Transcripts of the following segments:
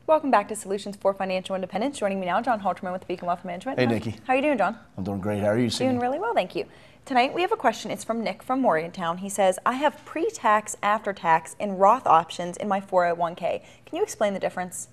Welcome back to Solutions for Financial Independence. Joining me now, John Halterman with Beacon Wealth Management. Hey, Nikki. How are you doing, John? I'm doing great. How are you, Cindy? Doing really well, thank you. Tonight we have a question. It's from Nick from Morgantown. He says, I have pre-tax, after-tax, and Roth options in my 401k. Can you explain the difference?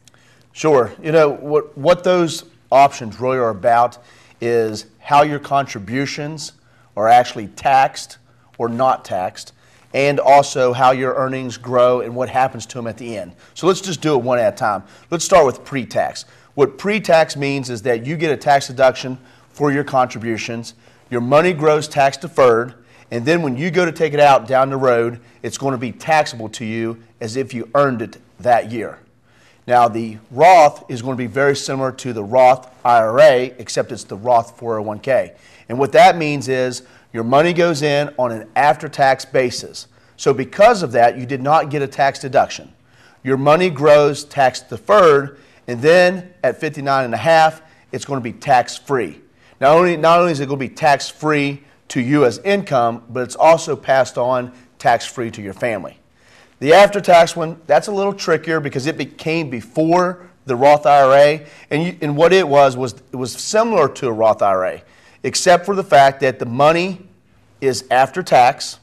Sure. You know, what those options really are about is how your contributions are actually taxed or not taxed, and also how your earnings grow and what happens to them at the end. So let's just do it one at a time. Let's start with pre-tax. What pre-tax means is that you get a tax deduction for your contributions, your money grows tax deferred, and then when you go to take it out down the road, it's going to be taxable to you as if you earned it that year. Now, the Roth is going to be very similar to the Roth IRA, except it's the Roth 401k. And what that means is your money goes in on an after-tax basis. So because of that, you did not get a tax deduction. Your money grows tax deferred, and then at 59.5, it's going to be tax-free. Not only is it going to be tax-free to you as income, but it's also passed on tax-free to your family. The after-tax one, that's a little trickier because it came before the Roth IRA, and what it was similar to a Roth IRA, except for the fact that the money is after tax,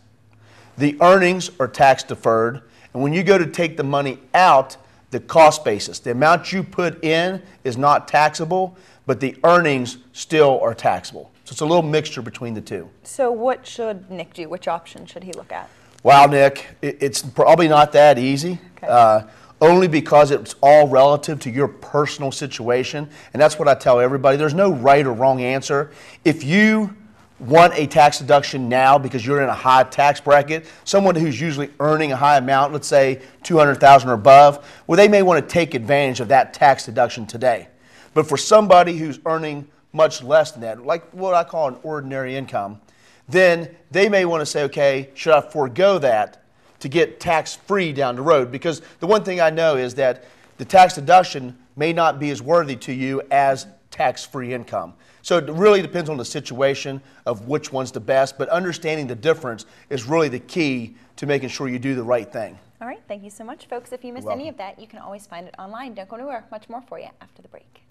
the earnings are tax deferred, and when you go to take the money out, the cost basis, the amount you put in is not taxable, but the earnings still are taxable. So it's a little mixture between the two. So what should Nick do? Which option should he look at? Wow, Nick, it's probably not that easy. Okay. Only because it's all relative to your personal situation. And that's what I tell everybody. There's no right or wrong answer. If you want a tax deduction now because you're in a high tax bracket, someone who's usually earning a high amount, let's say $200,000 or above, well, they may want to take advantage of that tax deduction today. But for somebody who's earning much less than that, like what I call an ordinary income, then they may want to say, okay, should I forego that to get tax-free down the road? Because the one thing I know is that the tax deduction may not be as worthy to you as tax-free income. So it really depends on the situation of which one's the best, but understanding the difference is really the key to making sure you do the right thing. All right, thank you so much, folks. If you missed any of that, you can always find it online. Don't go anywhere. Much more for you after the break.